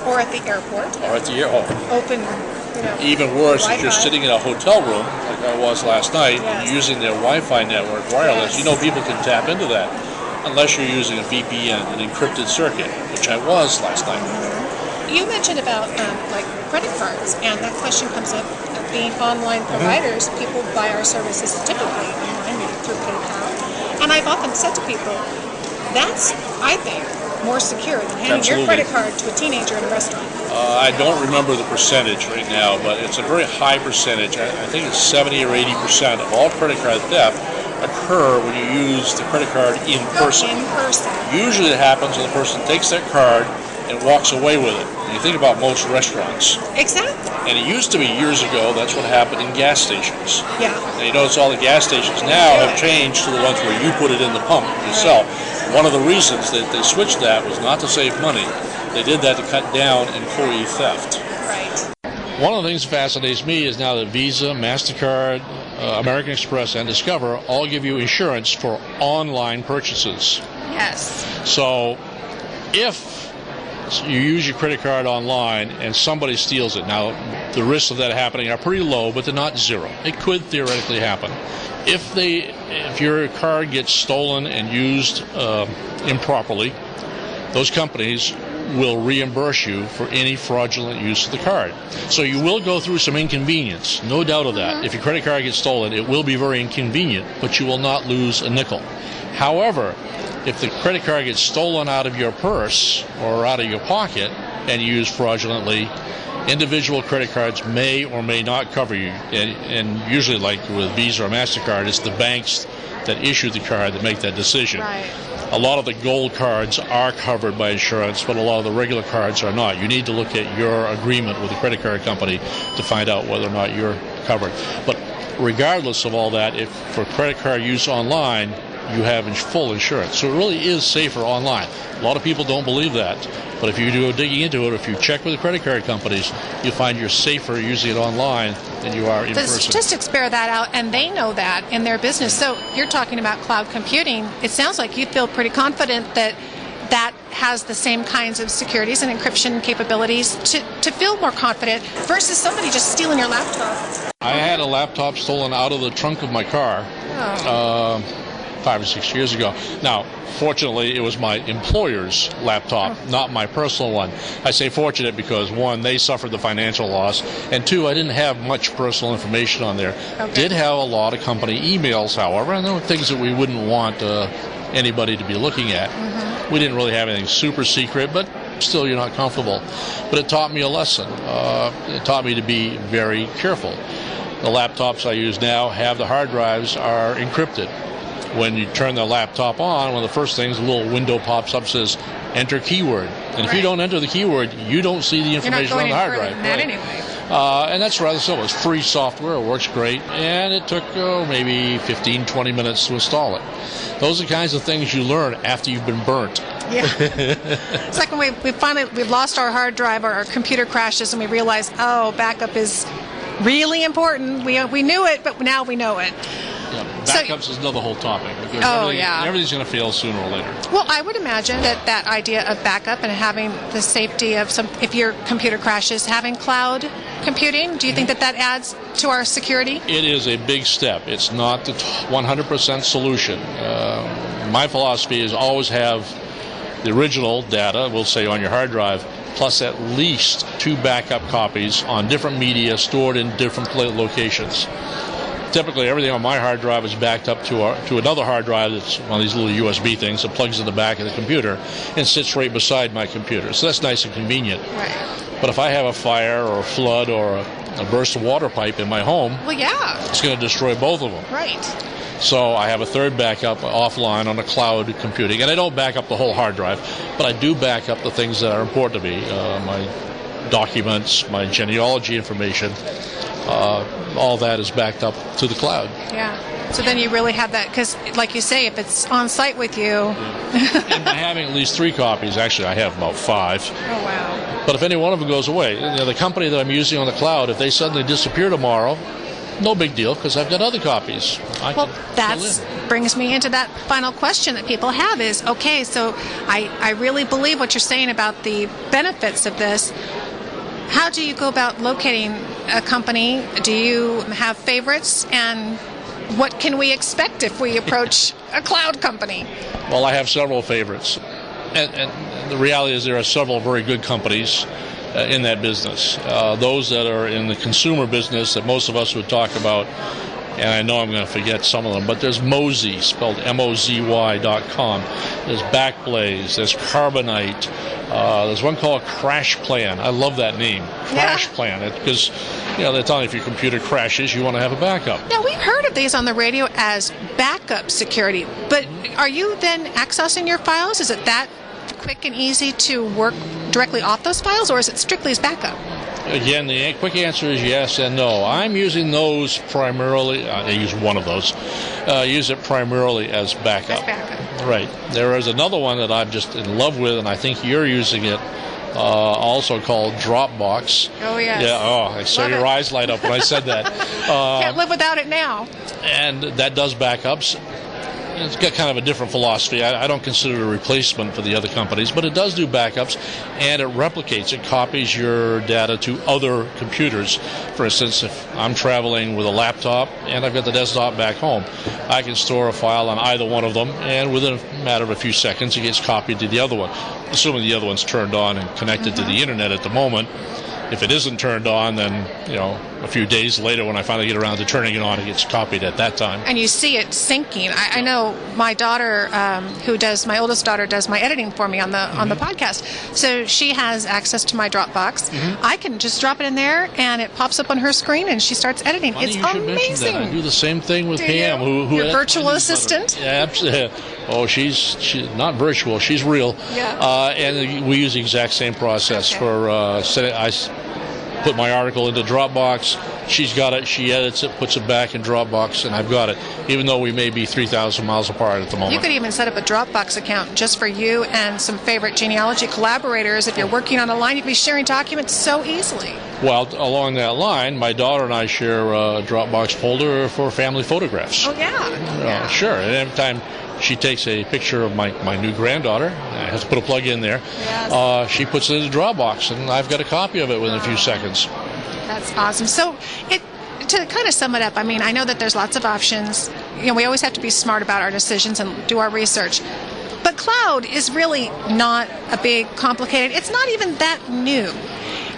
Or at the airport. Or at the airport. Open, Even worse, Wi-Fi. if you're sitting in a hotel room, like I was last night, and you're using their Wi-Fi network wireless, people can tap into that, unless you're using a VPN, an encrypted circuit, which I was last night. You mentioned about like credit cards, and that question comes up. Being online providers, people buy our services typically online, maybe through PayPal. And I've often said to people, that's, I think, more secure than handing your credit card to a teenager in a restaurant. I don't remember the percentage right now, but it's a very high percentage. I think it's 70 or 80% of all credit card theft occur when you use the credit card in person. In person. Usually it happens when the person takes that card and walks away with it. And you think about most restaurants. Exactly. And it used to be years ago, that's what happened in gas stations. Yeah. And you notice all the gas stations now have changed to the ones where you put it in the pump yourself. Right. One of the reasons that they switched that was not to save money. They did that to cut down employee theft. Right. One of the things that fascinates me is now that Visa, MasterCard, American Express, and Discover all give you insurance for online purchases. Yes. So if you use your credit card online and somebody steals it, now the risks of that happening are pretty low, but they're not zero. It could theoretically happen. If your card gets stolen and used improperly, those companies will reimburse you for any fraudulent use of the card. So you will go through some inconvenience, no doubt of that. If your credit card gets stolen, it will be very inconvenient, but you will not lose a nickel. However, if the credit card gets stolen out of your purse or out of your pocket and used fraudulently, individual credit cards may or may not cover you. And usually, like with Visa or MasterCard, it's the banks that issue the card that make that decision. Right. A lot of the gold cards are covered by insurance, but a lot of the regular cards are not. You need to look at your agreement with the credit card company to find out whether or not you're covered. But regardless of all that, if for credit card use online, you have full insurance. So it really is safer online. A lot of people don't believe that. But if you do digging into it, if you check with the credit card companies, you'll find you're safer using it online than you are in person. The statistics bear that out, and they know that in their business. So you're talking about cloud computing. It sounds like you feel pretty confident that that has the same kinds of securities and encryption capabilities to feel more confident versus somebody just stealing your laptop. I had a laptop stolen out of the trunk of my car 5 or 6 years ago. Now, fortunately, it was my employer's laptop, not my personal one. I say fortunate because, one, they suffered the financial loss, and two, I didn't have much personal information on there. Okay. Did have a lot of company emails, however, and there were things that we wouldn't want anybody to be looking at. We didn't really have anything super secret, but still you're not comfortable. But it taught me a lesson. It taught me to be very careful. The laptops I use now have the hard drives are encrypted. When you turn the laptop on, one of the first things, a little window pops up, says, enter keyword. And if you don't enter the keyword, you don't see the information on the hard drive. That anyway. And that's rather simple. It's free software. It works great. And it took maybe 15, 20 minutes to install it. Those are the kinds of things you learn after you've been burnt. Yeah. It's like when we've lost our hard drive or our computer crashes and we realize, backup is really important. We knew it, but now we know it. Yeah, backups is another whole topic. Everything's going to fail sooner or later. Well, I would imagine that idea of backup and having the safety of if your computer crashes, having cloud computing, do you think that adds to our security? It is a big step. It's not the 100% solution. My philosophy is always have the original data, we'll say on your hard drive, plus at least 2 backup copies on different media stored in different locations. Typically, everything on my hard drive is backed up to another hard drive that's one of these little USB things that plugs in the back of the computer and sits right beside my computer. So that's nice and convenient. Right. But if I have a fire or a flood or a burst of water pipe in my home, it's going to destroy both of them. Right. So I have a third backup offline on the cloud computing. And I don't back up the whole hard drive, but I do back up the things that are important to me. My documents, my genealogy information. All that is backed up to the cloud. Yeah. So then you really have that, because like you say, if it's on site with you. And by having at least 3 copies, actually I have about 5. Oh, wow. But if any one of them goes away, the company that I'm using on the cloud, if they suddenly disappear tomorrow, no big deal, because I've got other copies. That brings me into that final question that people have is, okay, so I really believe what you're saying about the benefits of this. How do you go about locating a company? Do you have favorites? And what can we expect if we approach a cloud company? Well, I have several favorites. And the reality is there are several very good companies in that business. Those that are in the consumer business that most of us would talk about, and I know I'm going to forget some of them, but there's Mozy, spelled MOZY.com. There's Backblaze, there's Carbonite, there's one called Crash Plan. I love that name, Crash Plan, because they're telling you if your computer crashes, you want to have a backup. Now, we've heard of these on the radio as backup security, but are you then accessing your files? Is it that quick and easy to work directly off those files, or is it strictly as backup? Again, the quick answer is yes and no. I'm using those primarily, I use one of those, use it primarily as backup. As backup. Right. There is another one that I'm just in love with, and I think you're using it, also called Dropbox. Oh, yes. Yeah, I saw your eyes light up when I said that. Can't live without it now. And that does backups. It's got kind of a different philosophy. I don't consider it a replacement for the other companies, but it does do backups, and it replicates. It copies your data to other computers. For instance, if I'm traveling with a laptop and I've got the desktop back home, I can store a file on either one of them, and within a matter of a few seconds, it gets copied to the other one, assuming the other one's turned on and connected to the internet at the moment. If it isn't turned on, then, a few days later when I finally get around to turning it on, it gets copied at that time. And you see it syncing. I know my daughter, my oldest daughter does my editing for me on the podcast. So she has access to my Dropbox. I can just drop it in there, and it pops up on her screen, and she starts editing. Funny it's you should amazing. mention that. I do the same thing with Pam. Who your virtual assistant? Yeah, absolutely. Oh, she's not virtual. She's real. Yeah. And we use the exact same process for setting. I put my article into Dropbox. She's got it. She edits it, puts it back in Dropbox, and I've got it, even though we may be 3,000 miles apart at the moment. You could even set up a Dropbox account just for you and some favorite genealogy collaborators. If you're working on a line, you can be sharing documents so easily. Well, along that line, my daughter and I share a Dropbox folder for family photographs. Oh, yeah. Sure. And every time she takes a picture of my new granddaughter, I have to put a plug in there, she puts it into Dropbox, and I've got a copy of it within a few seconds. That's awesome. So to kind of sum it up, I mean, I know that there's lots of options. We always have to be smart about our decisions and do our research. But cloud is really not a big, complicated, it's not even that new.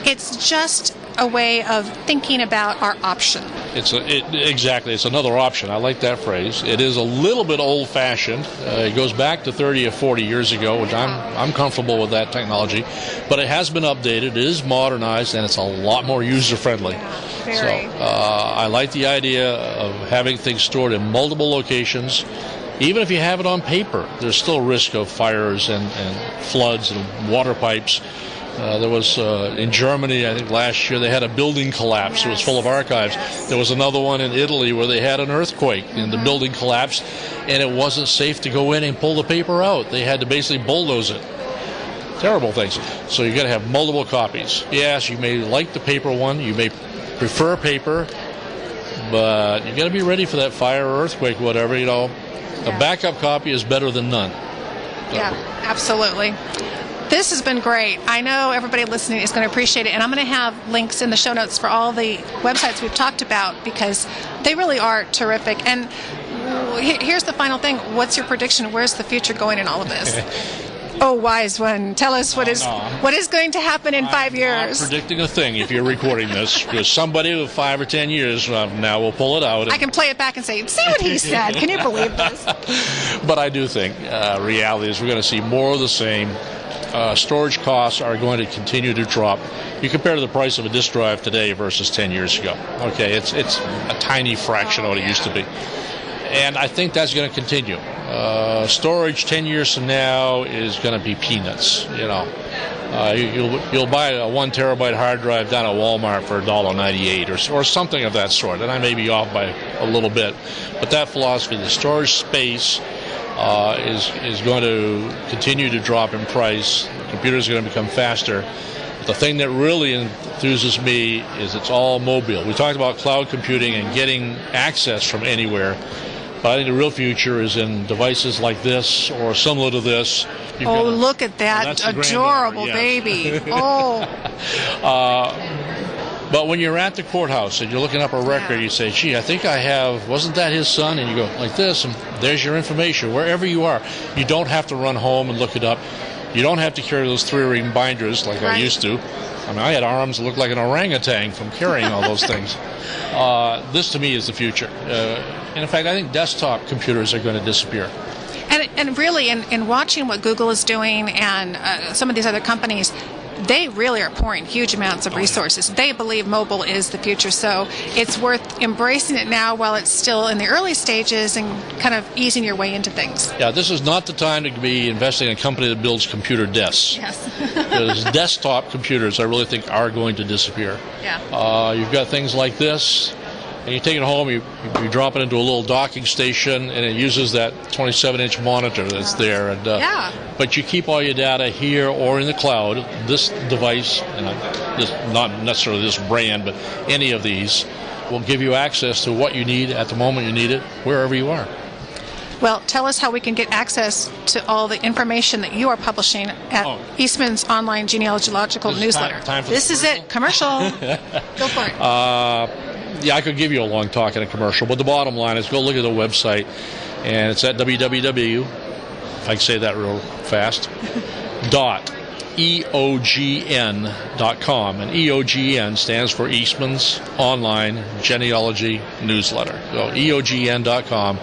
It's just a way of thinking about our option. Exactly. It's another option. I like that phrase. It is a little bit old-fashioned. It goes back to 30 or 40 years ago, which I'm comfortable with that technology. But it has been updated. It is modernized, and it's a lot more user-friendly. Yeah, very. So I like the idea of having things stored in multiple locations. Even if you have it on paper, there's still risk of fires and floods and water pipes. There was, in Germany, I think last year, they had a building collapse. It was full of archives. There was another one in Italy where they had an earthquake and the building collapsed, and it wasn't safe to go in and pull the paper out. They had to basically bulldoze it. Terrible things. So you got to have multiple copies. Yes, you may like the paper one. You may prefer paper, but you got to be ready for that fire or earthquake, whatever. A backup copy is better than none. So. Yeah, absolutely. This has been great. I know everybody listening is going to appreciate it, and I'm going to have links in the show notes for all the websites we've talked about because they really are terrific. And here's the final thing. What's your prediction? Where's the future going in all of this? Oh, wise one. Tell us what is going to happen in 5 years. I'm not predicting a thing if you're recording this, because somebody with 5 or 10 years now will pull it out. I can play it back and say, see what he said. Can you believe this? But I do think reality is we're going to see more of the same. Storage costs are going to continue to drop. You compare the price of a disk drive today versus 10 years ago. Okay, it's a tiny fraction of what it used to be. And I think that's going to continue. Storage 10 years from now is going to be peanuts. You'll buy a 1 terabyte hard drive down at Walmart for $1.98 or something of that sort. And I may be off by a little bit. But that philosophy, the storage space is going to continue to drop in price. The computers are going to become faster. The thing that really enthuses me is it's all mobile. We talked about cloud computing and getting access from anywhere. But I think the real future is in devices like this or similar to this. Look at that adorable baby. Oh. But when you're at the courthouse and you're looking up a record, you say, gee, I think I have, wasn't that his son? And you go like this, and there's your information. Wherever you are, you don't have to run home and look it up. You don't have to carry those 3-ring binders like I used to. I mean, I had arms that looked like an orangutan from carrying all those things. This, to me, is the future. And in fact, I think desktop computers are going to disappear. And really, in watching what Google is doing and some of these other companies, they really are pouring huge amounts of resources. They believe mobile is the future, so it's worth embracing it now while it's still in the early stages and kind of easing your way into things. Yeah, this is not the time to be investing in a company that builds computer desks. Yes. Because desktop computers, I really think, are going to disappear. Yeah. You've got things like this, and you take it home, you drop it into a little docking station, and it uses that 27-inch monitor that's there. And, but you keep all your data here or in the cloud. This device, and not necessarily this brand, but any of these, will give you access to what you need at the moment you need it, wherever you are. Well, tell us how we can get access to all the information that you are publishing at Eastman's online genealogical newsletter. This is it. Commercial. Go for it. Yeah, I could give you a long talk and a commercial, but the bottom line is go look at the website, and it's at www, if I can say that real fast, .eogn.com, and EOGN stands for Eastman's Online Genealogy Newsletter. So EOGN.com,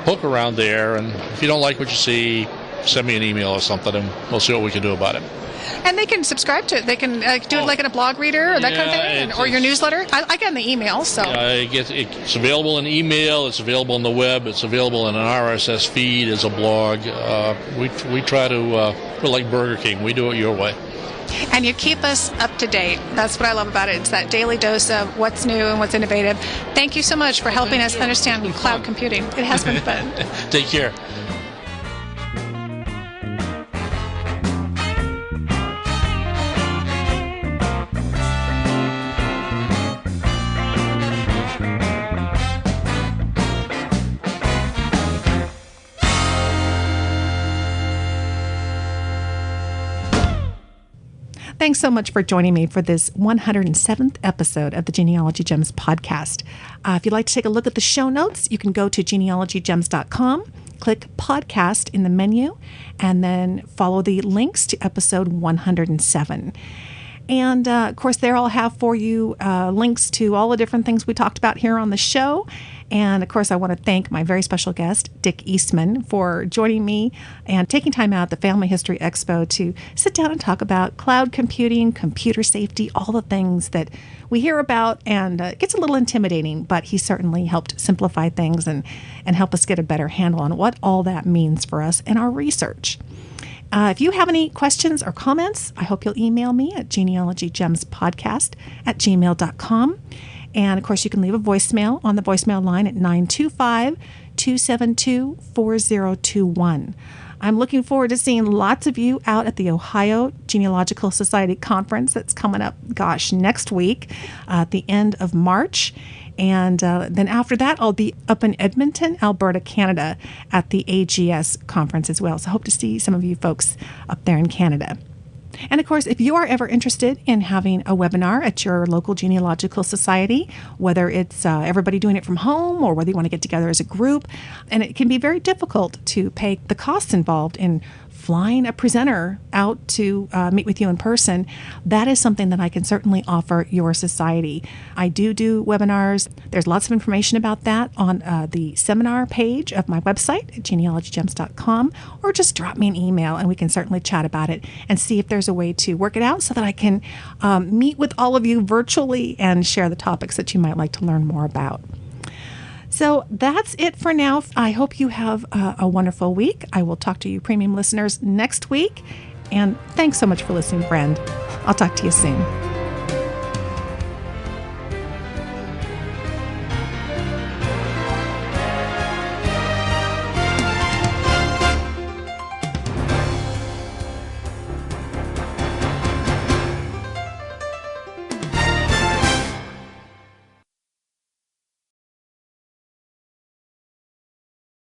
poke around there, and if you don't like what you see, send me an email or something, and we'll see what we can do about it. And they can subscribe to it. They can do it like in a blog reader or that kind of thing, or your newsletter. I get in the email, so. It's available in email. It's available on the web. It's available in an RSS feed as a blog. We try to, we're like Burger King. We do it your way. And you keep us up to date. That's what I love about it. It's that daily dose of what's new and what's innovative. Thank you so much for helping us understand cloud computing. It has been fun. Take care. Thanks so much for joining me for this 107th episode of the Genealogy Gems podcast. If you'd like to take a look at the show notes, you can go to genealogygems.com, click podcast in the menu, and then follow the links to episode 107. And, of course, there I'll have for you links to all the different things we talked about here on the show. And, of course, I want to thank my very special guest, Dick Eastman, for joining me and taking time out at the Family History Expo to sit down and talk about cloud computing, computer safety, all the things that we hear about. And it gets a little intimidating, but he certainly helped simplify things and help us get a better handle on what all that means for us in our research. If you have any questions or comments, I hope you'll email me at genealogygemspodcast@gmail.com. And, of course, you can leave a voicemail on the voicemail line at 925-272-4021. I'm looking forward to seeing lots of you out at the Ohio Genealogical Society Conference that's coming up, next week at the end of March. And then after that, I'll be up in Edmonton, Alberta, Canada at the AGS conference as well. So I hope to see some of you folks up there in Canada. And of course, if you are ever interested in having a webinar at your local genealogical society, whether it's everybody doing it from home or whether you want to get together as a group, and it can be very difficult to pay the costs involved in flying a presenter out to meet with you in person, that is something that I can certainly offer your society. I do webinars. There's lots of information about that on the seminar page of my website at genealogygems.com, or just drop me an email and we can certainly chat about it and see if there's a way to work it out so that I can meet with all of you virtually and share the topics that you might like to learn more about. So that's it for now. I hope you have a wonderful week. I will talk to you premium listeners next week. And thanks so much for listening, friend. I'll talk to you soon.